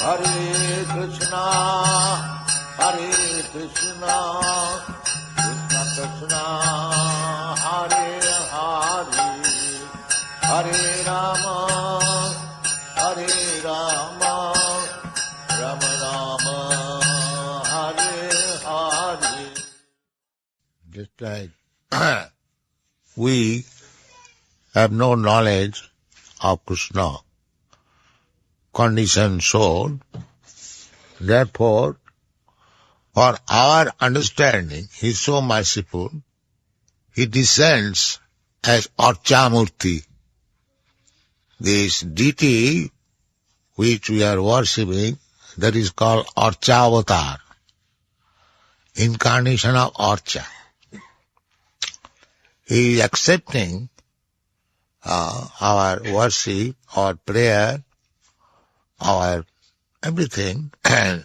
Hare Krishna, Hare Krishna, Krishna Krishna, Hare Hare, Hare Rama, Hare Rama, Rama Rama, Hare Hare. Just like we have no knowledge of Krishna, conditioned soul, therefore, for our understanding, He is so merciful, He descends as Archamurti. This deity which we are worshipping, that is called Archavatar, incarnation of Archa. He is accepting our worship, our prayer, our everything, and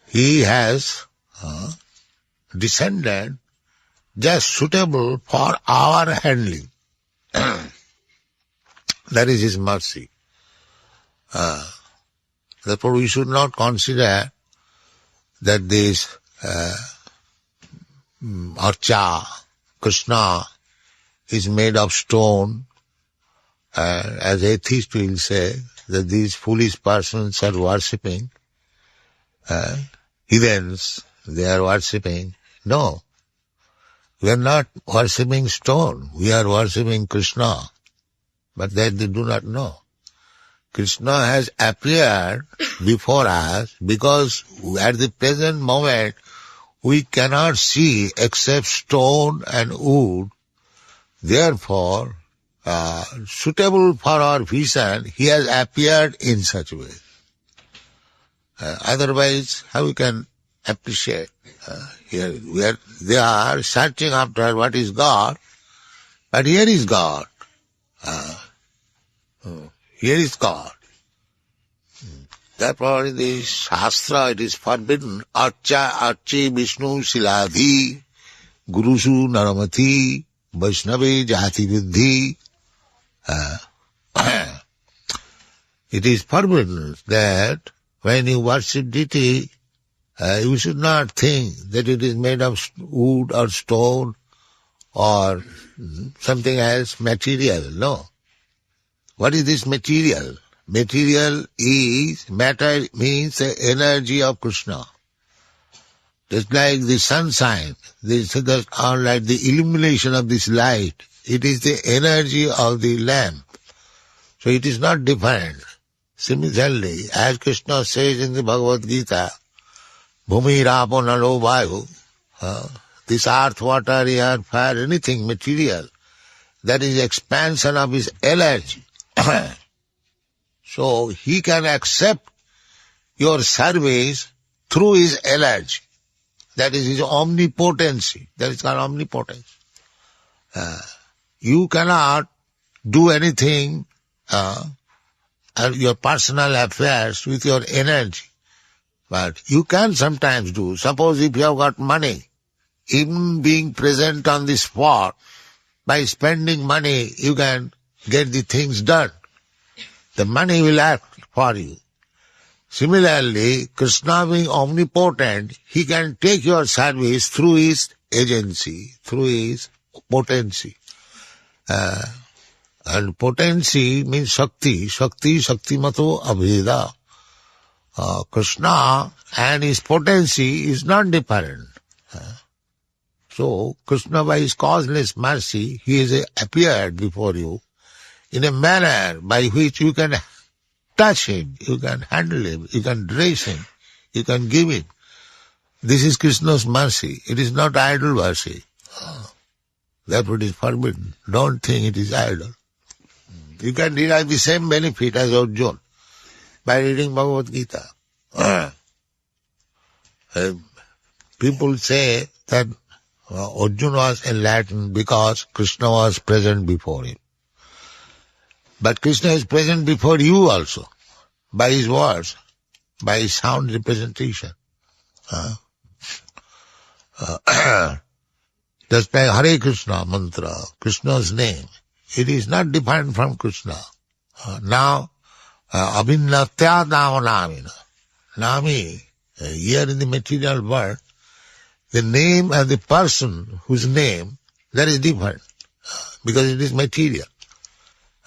He has descended just suitable for our handling. That is His mercy. Therefore we should not consider that this Archa, Krishna, is made of stone. As atheists will say, that these foolish persons are worshipping heathens, they are worshipping. No, we are not worshipping stone, we are worshipping Krishna. But that they do not know. Krishna has appeared before us because at the present moment we cannot see except stone and wood. Therefore, suitable for our vision, He has appeared in such a way. Otherwise, how we can appreciate? Here, they are searching after what is God, but here is God. Here is God. Therefore, in the Shastra, it is forbidden. Archi Vishnu Siladhi, Gurusu Naramati, Vaishnavi Jati Viddhi. It is forbidden that when you worship deity, you should not think that it is made of wood or stone or something else, material. No. What is this material? Material is, matter means the energy of Krishna. Just like the sunshine, or like the illumination of this light, it is the energy of the lamp. So it is not different. Similarly, as Krishna says in the Bhagavad Gita, Bhumi Rapo Nalo Vayu, this earth, water, air, fire, anything material, that is expansion of His energy. So He can accept your service through His energy. That is His omnipotency. That is called omnipotence. You cannot do anything, your personal affairs with your energy. But you can sometimes do. Suppose if you have got money, even being present on the spot, by spending money, you can get the things done. The money will act for you. Similarly, Krishna being omnipotent, He can take your service through His agency, through His potency. And potency means Shakti. Shakti, Shaktimato Abheda. Krishna and His potency is not different. So, Krishna by His causeless mercy, He has appeared before you in a manner by which you can touch Him, you can handle Him, you can dress Him, you can give Him. This is Krishna's mercy. It is not idol worship. Therefore it is forbidden. Don't think it is idol. You can derive the same benefit as Arjuna by reading Bhagavad Gita. People say that Arjuna was enlightened because Krishna was present before him. But Krishna is present before you also, by His words, by His sound representation. Just like Hare Krishna mantra, Krishna's name, it is not different from Krishna. Now, Abhinnatya namanamina. Nami, here in the material world, the name and the person whose name, that is different, because it is material.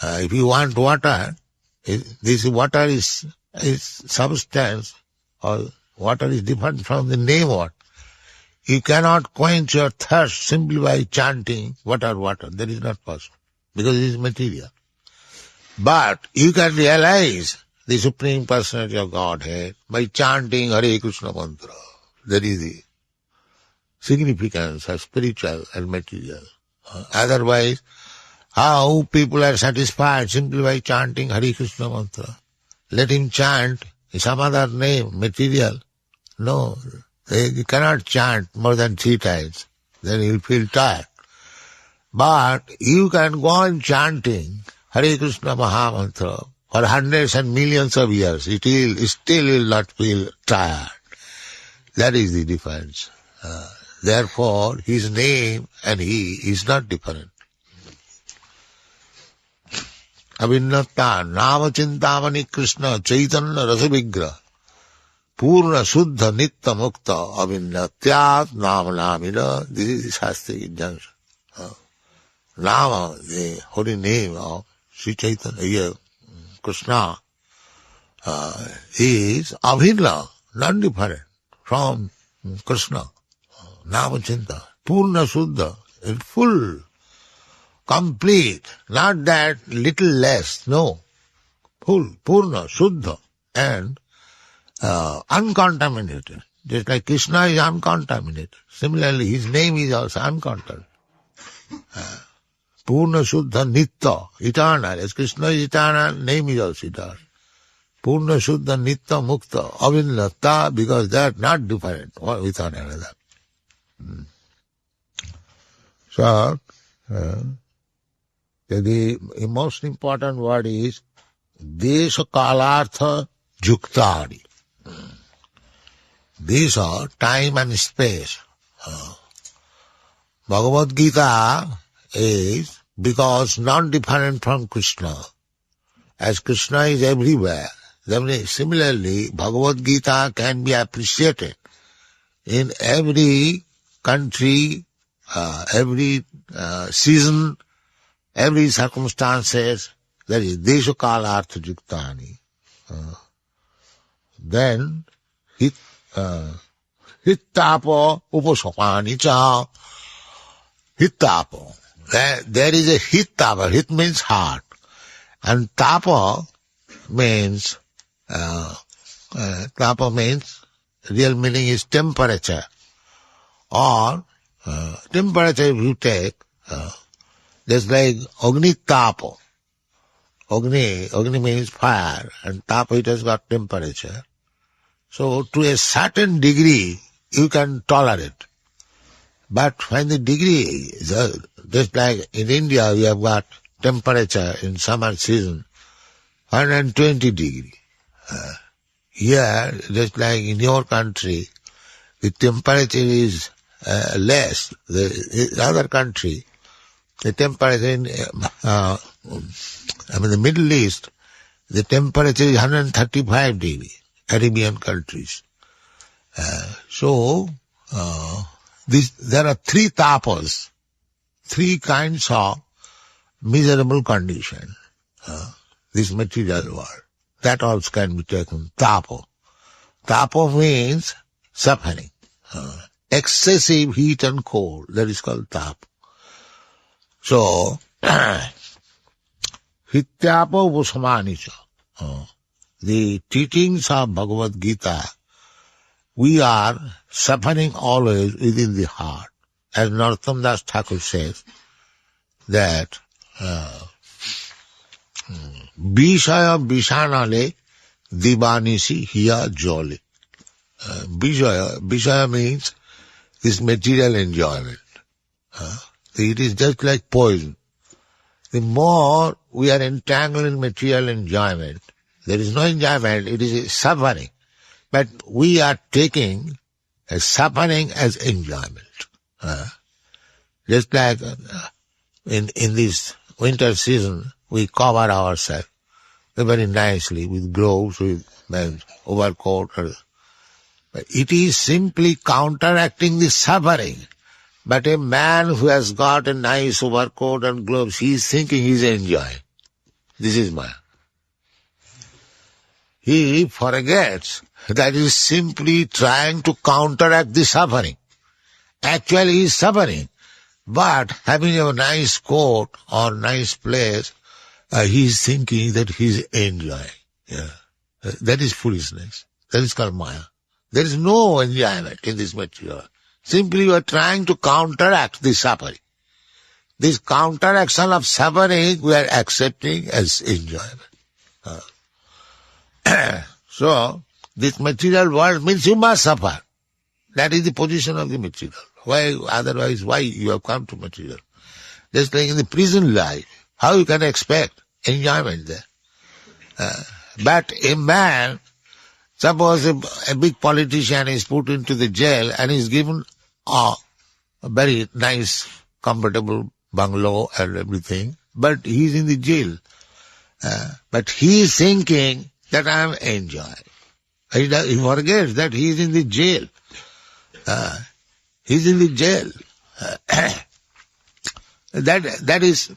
If you want water, this water is substance, or water is different from the name what. You cannot quench your thirst simply by chanting water, water. That is not possible, because it is material. But you can realize the Supreme Personality of Godhead by chanting Hare Krishna mantra. That is the significance of spiritual and material. Otherwise, how people are satisfied simply by chanting Hare Krishna mantra? Let him chant some other name, material. No, you cannot chant more than 3 times. Then you will feel tired. But you can go on chanting Hare Krishna Mahamantra for hundreds and millions of years. It still will not feel tired. That is the difference. Therefore, his name and he is not different. Abhinnata nama chintamani Krishna chaitanya rasa vigraha purna suddha nitya mukta abhinnatyat nama namina. This is the Shastric injunction. Nama, the holy name of Sri Chaitanya, here, Krishna, is abhinna, not different from Krishna. Nama chinta, purna suddha, full, complete, not that little less, no. Full, purna, suddha, and uncontaminated. Just like Krishna is uncontaminated. Similarly, his name is also uncontaminated. Purna Shuddha Nitya, eternal. As Krishna is eternal, name is also eternal. Purna Shuddha Nitya Mukta, Avinnata, because they are not different one with one another. So, the most important word is Desha Kalartha Juktari. These are time and space. Bhagavad Gita is because non-different from Krishna. As Krishna is everywhere, similarly Bhagavad Gita can be appreciated in every country, every season, every circumstances. That is Desha Kala Artha Juktani. Then Hittapo Upasapani Cha. Hittapo. There is a hittapa. Hit means heart. And tapa means, real meaning is temperature. Or, temperature if you take, just like Agni tapo. Agni means fire, and tapa it has got temperature. So to a certain degree, you can tolerate. But when the degree is, just like in India, we have got temperature in summer season, 120 degree. Here, just like in your country, the temperature is less. The other country, the temperature in the Middle East, the temperature is 135 degree, Arabian countries. There are 3 tapas, 3 kinds of miserable condition. This material world. That also can be taken tapa. Tapa means suffering. Excessive heat and cold. That is called tapa. So, Hityapa Upasamanicha. The teachings of Bhagavad Gita, we are suffering always within the heart. As Narottam Das Thakur says, that Vishaya Vishanale Dibanisi Hiya Jole. Vishaya means this material enjoyment. It is just like poison. The more we are entangled in material enjoyment, there is no enjoyment, it is suffering. But we are taking suffering as enjoyment. Just like in this winter season, we cover ourselves very nicely with gloves, with overcoat. But it is simply counteracting the suffering. But a man who has got a nice overcoat and gloves, he is thinking he is enjoying. This is Maya. He forgets that he is simply trying to counteract the suffering. Actually he is suffering. But having a nice coat or nice place, he is thinking that he is enjoying. Yeah. That is foolishness. That is called Maya. There is no enjoyment in this material. Simply you are trying to counteract the suffering. This counteraction of suffering we are accepting as enjoyment. So, this material world means you must suffer. That is the position of the material. Why, otherwise, why you have come to material? Just like in the prison life, how you can expect enjoyment there? But a man, suppose a big politician is put into the jail and is given a very nice, comfortable bungalow and everything, but he is in the jail. But he is thinking that I am enjoying. He forgets that he is in the jail. He is in the jail. That is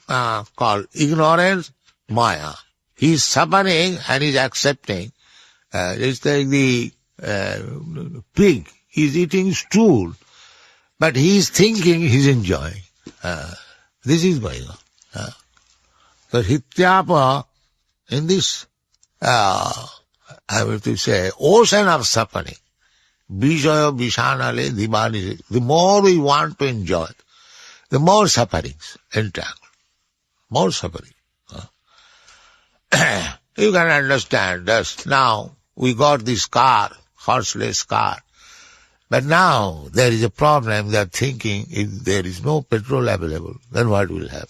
called ignorance, Maya. He is suffering and is accepting. It's like the pig. He is eating stool, but he is thinking he is enjoying. This is Maya. So Hityapa, in this, I have to say, ocean of suffering, Bijaya Vishanale Dimani, the more we want to enjoy, the more sufferings entangle. More suffering. You can understand this. Now we got this car, horseless car. But now there is a problem. They are thinking if there is no petrol available, then what will happen?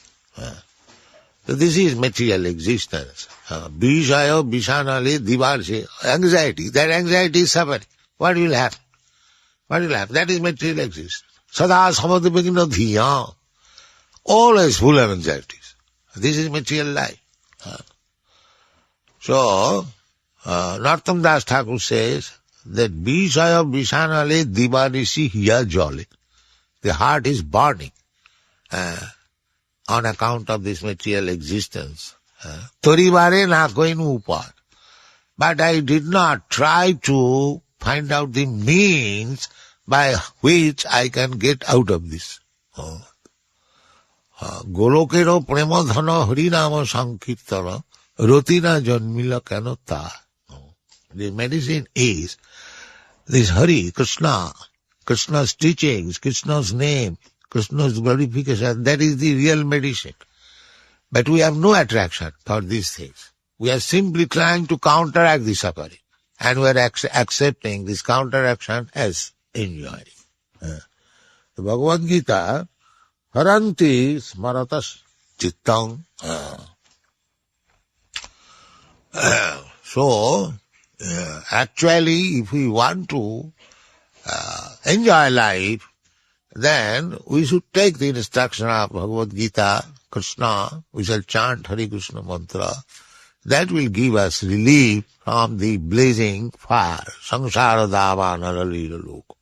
So this is material existence. Bijaya Vishanale Divarse, anxiety. That anxiety is suffering. What will happen? What will happen? That is material existence. Sada samadhipagina dhiya. Always full of anxieties. This is material life. So, Narottam Das Thakur says that Bijaya Vishanale Divanisi hiya jole. The heart is burning on account of this material existence. Toribare na koinu upar. But I did not try to find out the means by which I can get out of this. Golokero premadhana harinama sankirtana rotina janmila kanata. The medicine is this Hari, Krishna, Krishna's teachings, Krishna's name, Krishna's glorification. That is the real medicine. But we have no attraction for these things. We are simply trying to counteract the suffering. And we are accepting this counteraction as enjoying. The Bhagavad Gita, haranti smaratas chittang. So, actually, if we want to enjoy life, then we should take the instruction of Bhagavad Gita, Krishna, we shall chant Hare Krishna mantra. That will give us relief from the blazing fire. Samsara dava naralila loko.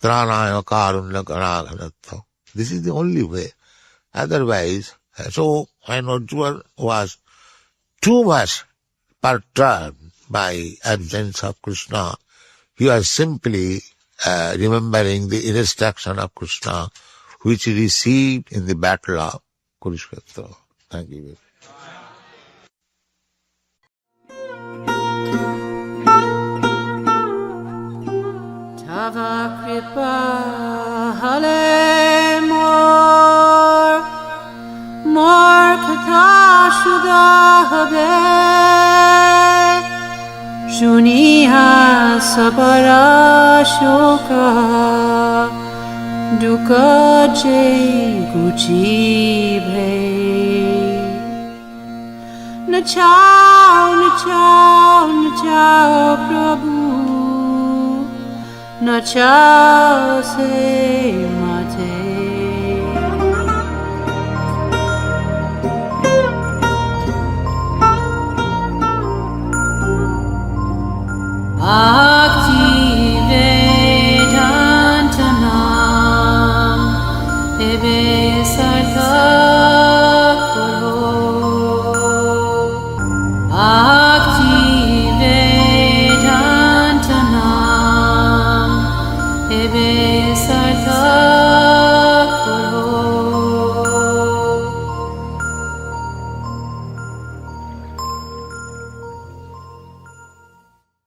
Tranaya karunya kanaghanatha. This is the only way. Otherwise, so when Arjuna was too much perturbed by absence of Krishna, he was simply remembering the instruction of Krishna, which he received in the battle of Kurukshetra. Thank you very much. Tava kripa hale mor katha shuda habe shuniha sabara shoka duka je guchi bhe nachao nachao nachao prabhu nachao se mate Bhakti Vedantanam Ebe Sartha